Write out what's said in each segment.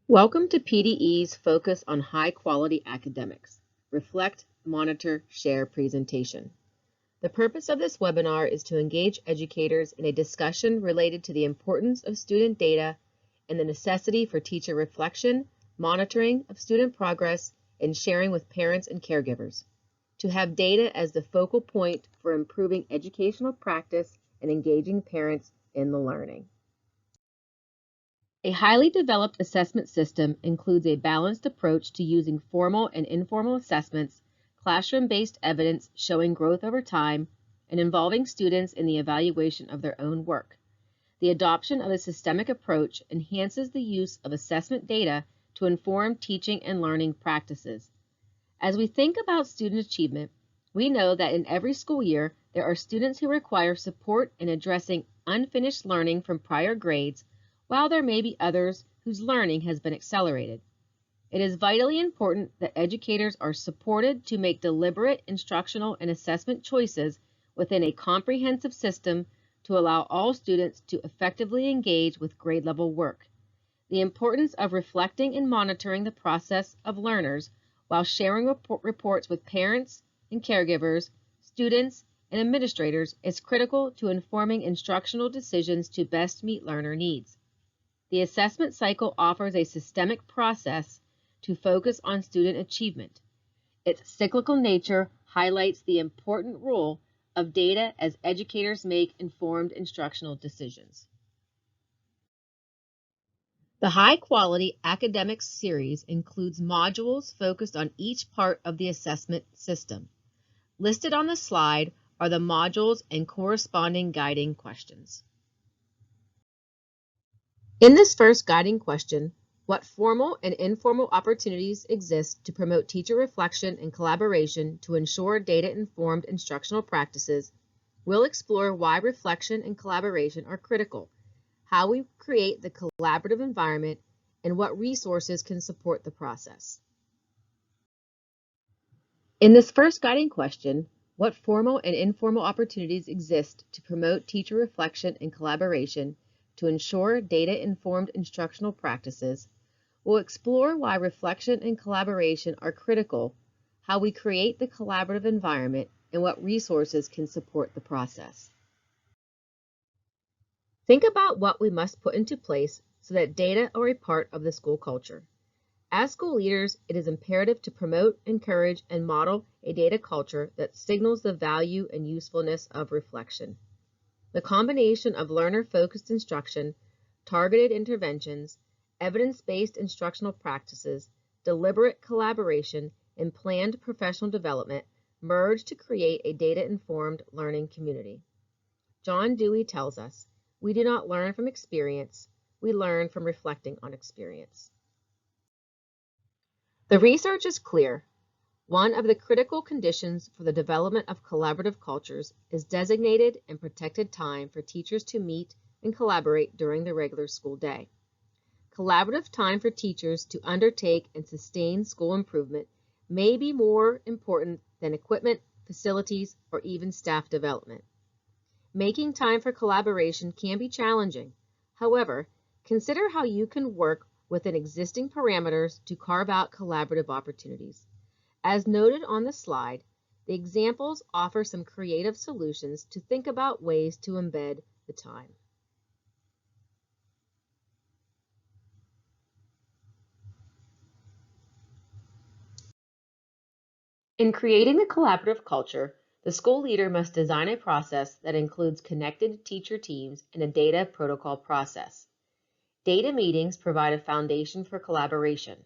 Welcome to PDE's Focus on High Quality Academics, Reflect, Monitor, Share presentation. The purpose of this webinar is to engage educators in a discussion related to the importance of student data and the necessity for teacher reflection, monitoring of student progress, and sharing with parents and caregivers. To have data as the focal point for improving educational practice and engaging parents in the learning. A highly developed assessment system includes a balanced approach to using formal and informal assessments, classroom-based evidence showing growth over time, and involving students in the evaluation of their own work. The adoption of a systemic approach enhances the use of assessment data to inform teaching and learning practices. As we think about student achievement, we know that in every school year, there are students who require support in addressing unfinished learning from prior grades, while there may be others whose learning has been accelerated. It is vitally important that educators are supported to make deliberate instructional and assessment choices within a comprehensive system to allow all students to effectively engage with grade level work. The importance of reflecting and monitoring the process of learners while sharing reports with parents and caregivers, students, and administrators is critical to informing instructional decisions to best meet learner needs. The assessment cycle offers a systemic process to focus on student achievement. Its cyclical nature highlights the important role of data as educators make informed instructional decisions. The High Quality Academics series includes modules focused on each part of the assessment system. Listed on the slide are the modules and corresponding guiding questions. In this first guiding question, what formal and informal opportunities exist to promote teacher reflection and collaboration to ensure data-informed instructional practices, we'll explore why reflection and collaboration are critical, how we create the collaborative environment, and what resources can support the process. In this first guiding question, what formal and informal opportunities exist to promote teacher reflection and collaboration to ensure data-informed instructional practices, we'll explore why reflection and collaboration are critical, how we create the collaborative environment, and what resources can support the process. Think about what we must put into place so that data are a part of the school culture. As school leaders, it is imperative to promote, encourage, and model a data culture that signals the value and usefulness of reflection. The combination of learner-focused instruction, targeted interventions, evidence-based instructional practices, deliberate collaboration, and planned professional development merge to create a data-informed learning community. John Dewey tells us, "We do not learn from experience, we learn from reflecting on experience." The research is clear. One of the critical conditions for the development of collaborative cultures is designated and protected time for teachers to meet and collaborate during the regular school day. Collaborative time for teachers to undertake and sustain school improvement may be more important than equipment, facilities, or even staff development. Making time for collaboration can be challenging. However, consider how you can work within existing parameters to carve out collaborative opportunities. As noted on the slide, the examples offer some creative solutions to think about ways to embed the time. In creating a collaborative culture, the school leader must design a process that includes connected teacher teams and a data protocol process. Data meetings provide a foundation for collaboration.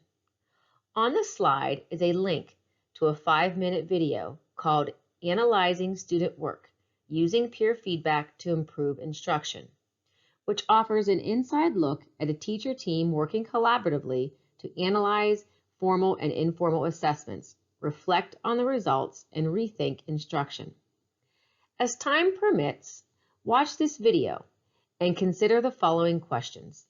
On the slide is a link to a 5-minute video called Analyzing Student Work, Using Peer Feedback to Improve Instruction, which offers an inside look at a teacher team working collaboratively to analyze formal and informal assessments, reflect on the results, and rethink instruction. As time permits, watch this video and consider the following questions.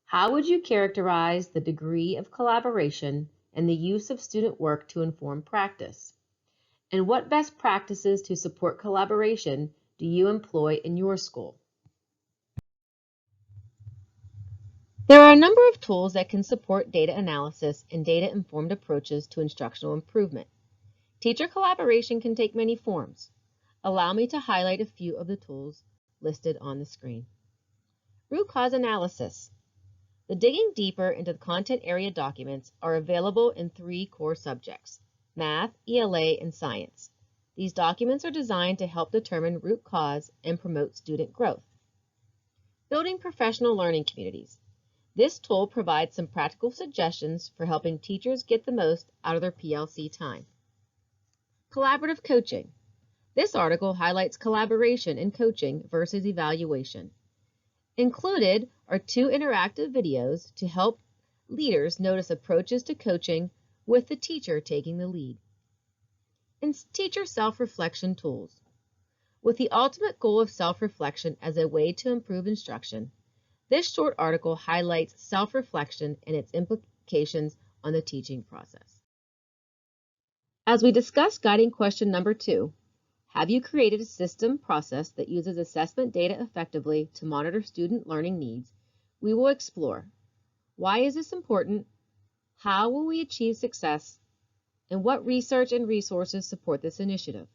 How would you characterize the degree of collaboration and the use of student work to inform practice? And what best practices to support collaboration do you employ in your school? There are a number of tools that can support data analysis and data-informed approaches to instructional improvement. Teacher collaboration can take many forms. Allow me to highlight a few of the tools listed on the screen. Root cause analysis. The digging deeper into the content area documents are available in 3 core subjects: math, ELA, and science. These documents are designed to help determine root cause and promote student growth. Building professional learning communities. This tool provides some practical suggestions for helping teachers get the most out of their PLC time. Collaborative coaching. This article highlights collaboration in coaching versus evaluation. Included are 2 interactive videos to help leaders notice approaches to coaching with the teacher taking the lead. And teacher self-reflection tools. With the ultimate goal of self-reflection as a way to improve instruction, this short article highlights self-reflection and its implications on the teaching process. As we discuss guiding question number 2, have you created a system process that uses assessment data effectively to monitor student learning needs? We will explore: why is this important? How will we achieve success? And what research and resources support this initiative?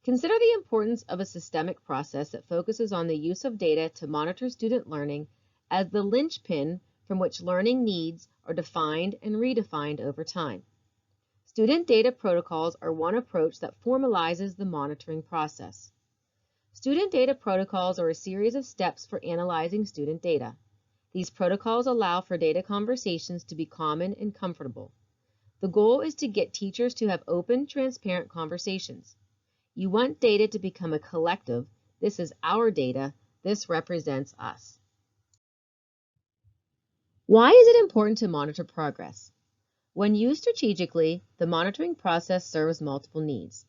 Consider the importance of a systemic process that focuses on the use of data to monitor student learning as the linchpin from which learning needs are defined and redefined over time. Student data protocols are one approach that formalizes the monitoring process. Student data protocols are a series of steps for analyzing student data. These protocols allow for data conversations to be common and comfortable. The goal is to get teachers to have open, transparent conversations. You want data to become a collective. This is our data. This represents us. Why is it important to monitor progress? When used strategically, the monitoring process serves multiple needs.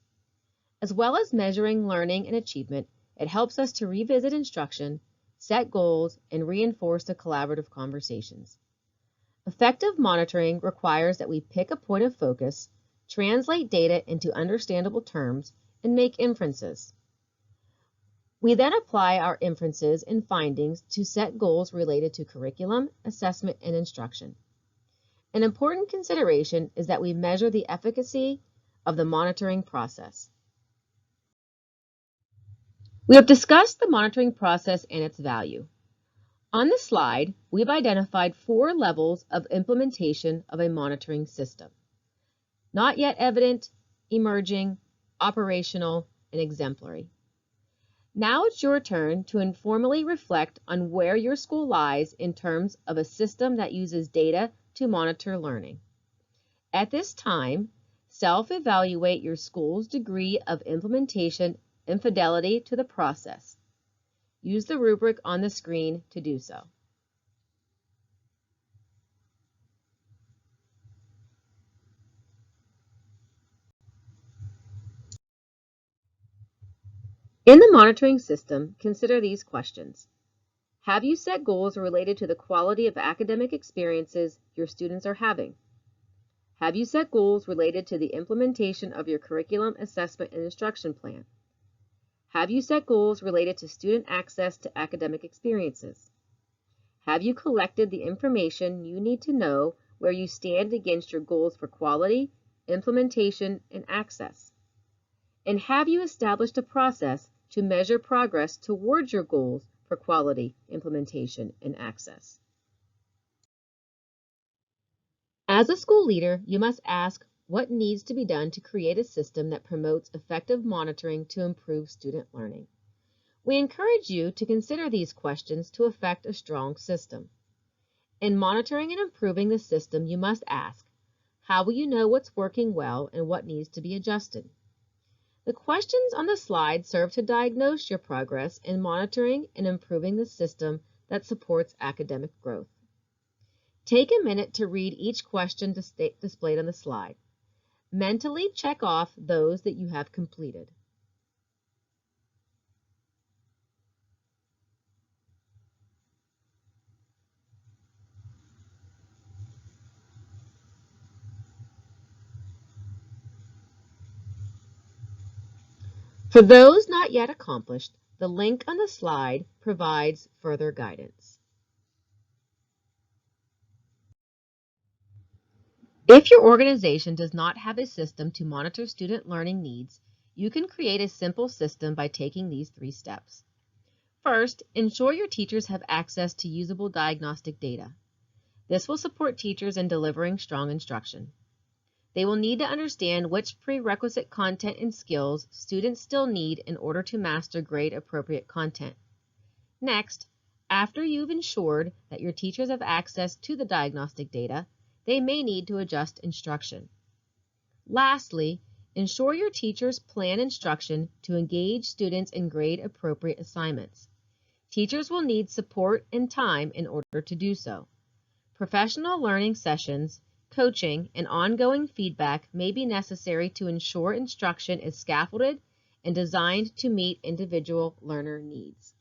As well as measuring learning and achievement, it helps us to revisit instruction, set goals, and reinforce the collaborative conversations. Effective monitoring requires that we pick a point of focus, translate data into understandable terms, and make inferences. We then apply our inferences and findings to set goals related to curriculum, assessment, and instruction. An important consideration is that we measure the efficacy of the monitoring process. We have discussed the monitoring process and its value. On the slide, we've identified 4 levels of implementation of a monitoring system: not yet evident, emerging, operational, and exemplary. Now it's your turn to informally reflect on where your school lies in terms of a system that uses data to monitor learning. At this time, self-evaluate your school's degree of implementation and fidelity to the process. Use the rubric on the screen to do so. In the monitoring system, consider these questions. Have you set goals related to the quality of academic experiences your students are having? Have you set goals related to the implementation of your curriculum, assessment, and instruction plan? Have you set goals related to student access to academic experiences? Have you collected the information you need to know where you stand against your goals for quality, implementation, and access? And have you established a process to measure progress towards your goals for quality, implementation, and access? As a school leader, you must ask what needs to be done to create a system that promotes effective monitoring to improve student learning. We encourage you to consider these questions to effect a strong system. In monitoring and improving the system, you must ask, how will you know what's working well and what needs to be adjusted? The questions on the slide serve to diagnose your progress in monitoring and improving the system that supports academic growth. Take a minute to read each question displayed on the slide. Mentally check off those that you have completed. For those not yet accomplished, the link on the slide provides further guidance. If your organization does not have a system to monitor student learning needs, you can create a simple system by taking these 3 steps. First, ensure your teachers have access to usable diagnostic data. This will support teachers in delivering strong instruction. They will need to understand which prerequisite content and skills students still need in order to master grade-appropriate content. Next, after you've ensured that your teachers have access to the diagnostic data, they may need to adjust instruction. Lastly, ensure your teachers plan instruction to engage students in grade-appropriate assignments. Teachers will need support and time in order to do so. Professional learning sessions, coaching, and ongoing feedback may be necessary to ensure instruction is scaffolded and designed to meet individual learner needs.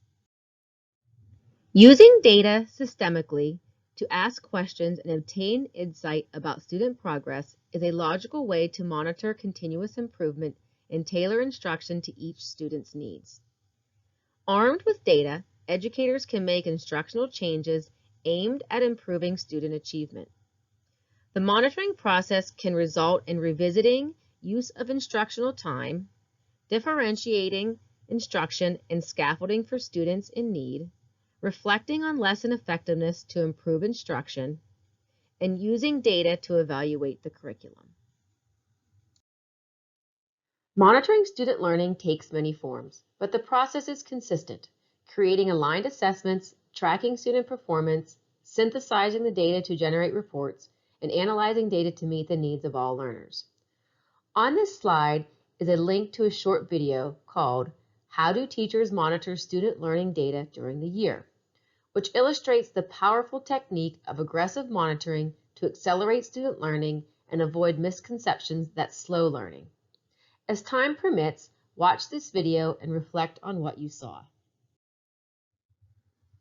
Using data systemically to ask questions and obtain insight about student progress is a logical way to monitor continuous improvement and tailor instruction to each student's needs. Armed with data, educators can make instructional changes aimed at improving student achievement. The monitoring process can result in revisiting use of instructional time, differentiating instruction and scaffolding for students in need, reflecting on lesson effectiveness to improve instruction, and using data to evaluate the curriculum. Monitoring student learning takes many forms, but the process is consistent, creating aligned assessments, tracking student performance, synthesizing the data to generate reports, and analyzing data to meet the needs of all learners. On this slide is a link to a short video called "How Do Teachers Monitor Student Learning Data During the Year?", which illustrates the powerful technique of aggressive monitoring to accelerate student learning and avoid misconceptions that slow learning. As time permits, watch this video and reflect on what you saw.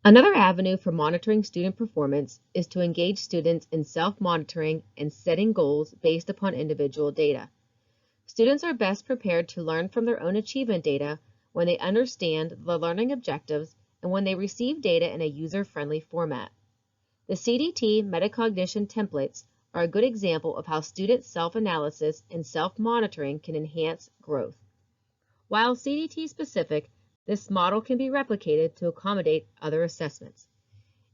Another avenue for monitoring student performance is to engage students in self-monitoring and setting goals based upon individual data. Students are best prepared to learn from their own achievement data when they understand the learning objectives and when they receive data in a user-friendly format. The CDT metacognition templates are a good example of how student self-analysis and self-monitoring can enhance growth. While CDT specific, this model can be replicated to accommodate other assessments.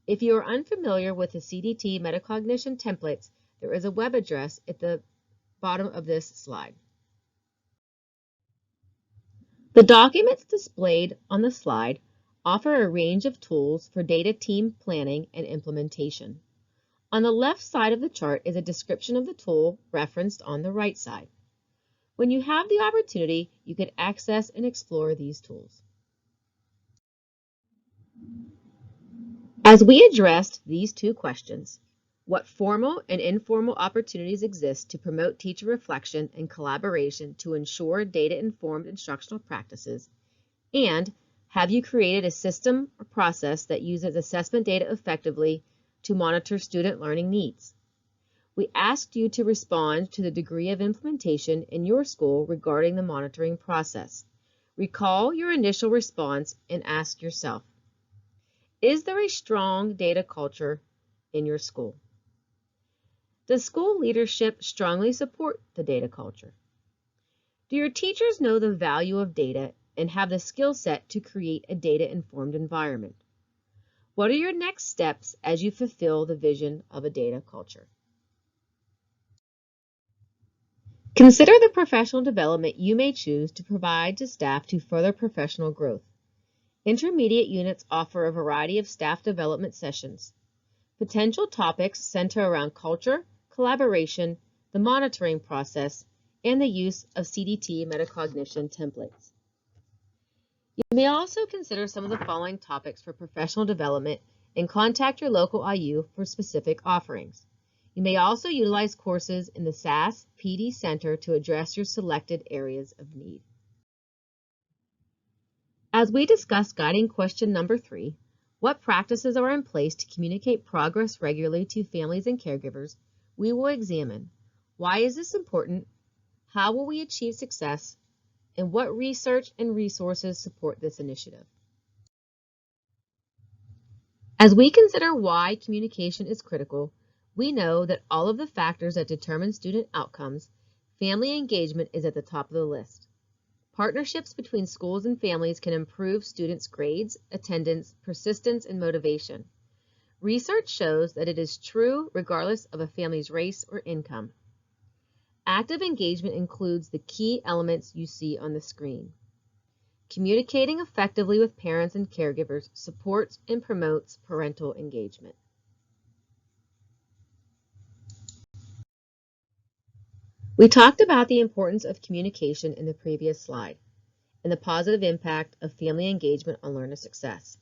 If you are unfamiliar with the CDT metacognition templates, there is a web address at the bottom of this slide. The documents displayed on the slide offer a range of tools for data team planning and implementation. On the left side of the chart is a description of the tool referenced on the right side. When you have the opportunity, you can access and explore these tools. As we addressed these 2 questions, what formal and informal opportunities exist to promote teacher reflection and collaboration to ensure data-informed instructional practices, and have you created a system or process that uses assessment data effectively to monitor student learning needs? We asked you to respond to the degree of implementation in your school regarding the monitoring process. Recall your initial response and ask yourself, is there a strong data culture in your school? Does school leadership strongly support the data culture? Do your teachers know the value of data and have the skill set to create a data-informed environment? What are your next steps as you fulfill the vision of a data culture? Consider the professional development you may choose to provide to staff to further professional growth. Intermediate units offer a variety of staff development sessions. Potential topics center around culture, collaboration, the monitoring process, and the use of CDT metacognition templates. You may also consider some of the following topics for professional development and contact your local IU for specific offerings. You may also utilize courses in the SAS PD Center to address your selected areas of need. As we discussed guiding question number 3, what practices are in place to communicate progress regularly to families and caregivers, we will examine why is this important, how will we achieve success, and what research and resources support this initiative. As we consider why communication is critical, We know that all of the factors that determine student outcomes, family engagement is at the top of the list. Partnerships between schools and families can improve students' grades, attendance, persistence, and motivation. Research shows that it is true regardless of a family's race or income. Active engagement includes the key elements you see on the screen. Communicating effectively with parents and caregivers supports and promotes parental engagement. We talked about the importance of communication in the previous slide and the positive impact of family engagement on learner success.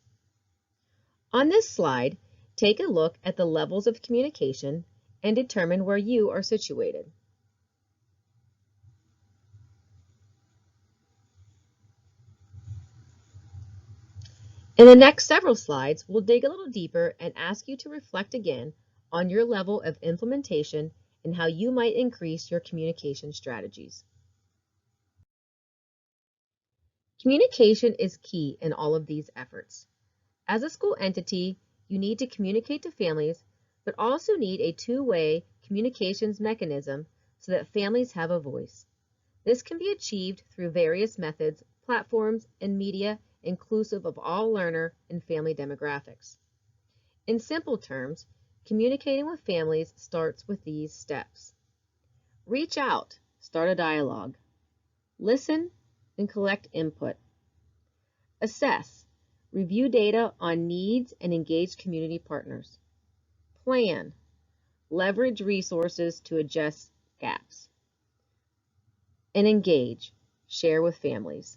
On this slide, take a look at the levels of communication and determine where you are situated. In the next several slides, we'll dig a little deeper and ask you to reflect again on your level of implementation and how you might increase your communication strategies. Communication is key in all of these efforts. As a school entity, you need to communicate to families, but also need a two-way communications mechanism so that families have a voice. This can be achieved through various methods, platforms, and media inclusive of all learner and family demographics. In simple terms, communicating with families starts with these steps. Reach out, start a dialogue. Listen and collect input. Assess, review data on needs and engage community partners. Plan, leverage resources to address gaps. And engage, share with families.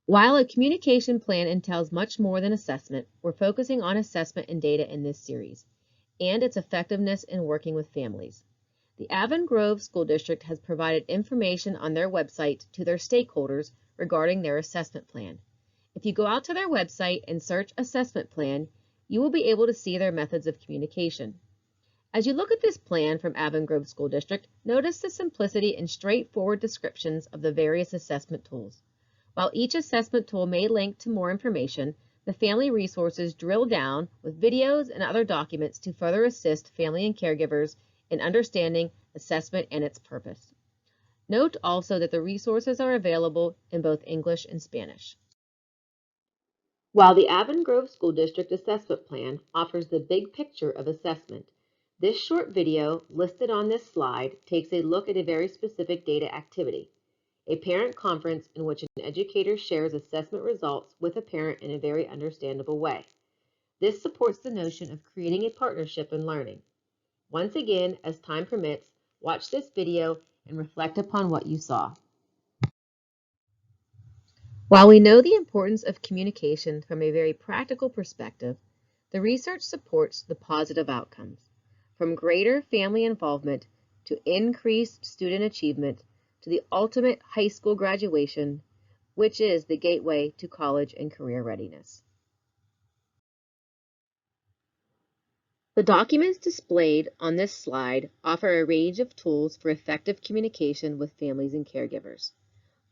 While a communication plan entails much more than assessment, we're focusing on assessment and data in this series, and its effectiveness in working with families. The Avon Grove School District has provided information on their website to their stakeholders regarding their assessment plan. If you go out to their website and search assessment plan, you will be able to see their methods of communication. As you look at this plan from Avon Grove School District, notice the simplicity and straightforward descriptions of the various assessment tools. While each assessment tool may link to more information, the family resources drill down with videos and other documents to further assist family and caregivers in understanding assessment and its purpose. Note also that the resources are available in both English and Spanish. While the Avon Grove School District Assessment Plan offers the big picture of assessment, this short video listed on this slide takes a look at a very specific data activity. A parent conference in which an educator shares assessment results with a parent in a very understandable way. This supports the notion of creating a partnership in learning. Once again, as time permits, watch this video and reflect upon what you saw. While we know the importance of communication from a very practical perspective, the research supports the positive outcomes, from greater family involvement to increased student achievement to the ultimate high school graduation, which is the gateway to college and career readiness. The documents displayed on this slide offer a range of tools for effective communication with families and caregivers.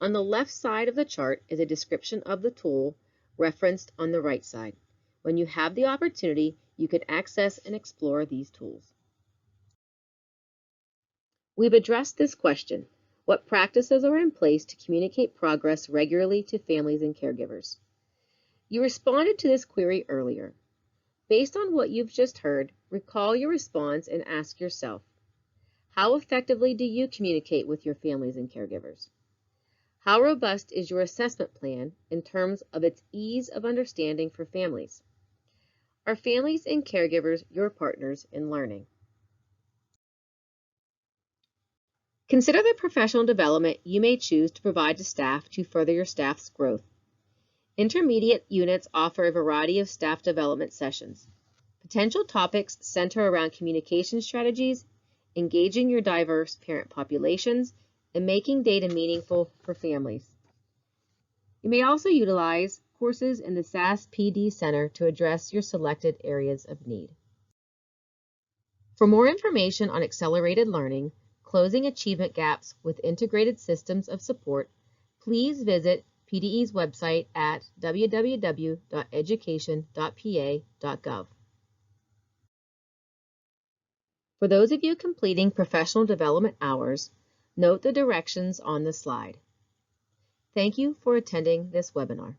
On the left side of the chart is a description of the tool referenced on the right side. When you have the opportunity, you can access and explore these tools. We've addressed this question: what practices are in place to communicate progress regularly to families and caregivers? You responded to this query earlier. Based on what you've just heard, recall your response and ask yourself, how effectively do you communicate with your families and caregivers? How robust is your assessment plan in terms of its ease of understanding for families? Are families and caregivers your partners in learning? Consider the professional development you may choose to provide to staff to further your staff's growth. Intermediate units offer a variety of staff development sessions. Potential topics center around communication strategies, engaging your diverse parent populations, and making data meaningful for families. You may also utilize courses in the SAS PD Center to address your selected areas of need. For more information on accelerated learning, closing achievement gaps with integrated systems of support, please visit PDE's website at www.education.pa.gov. For those of you completing professional development hours, note the directions on the slide. Thank you for attending this webinar.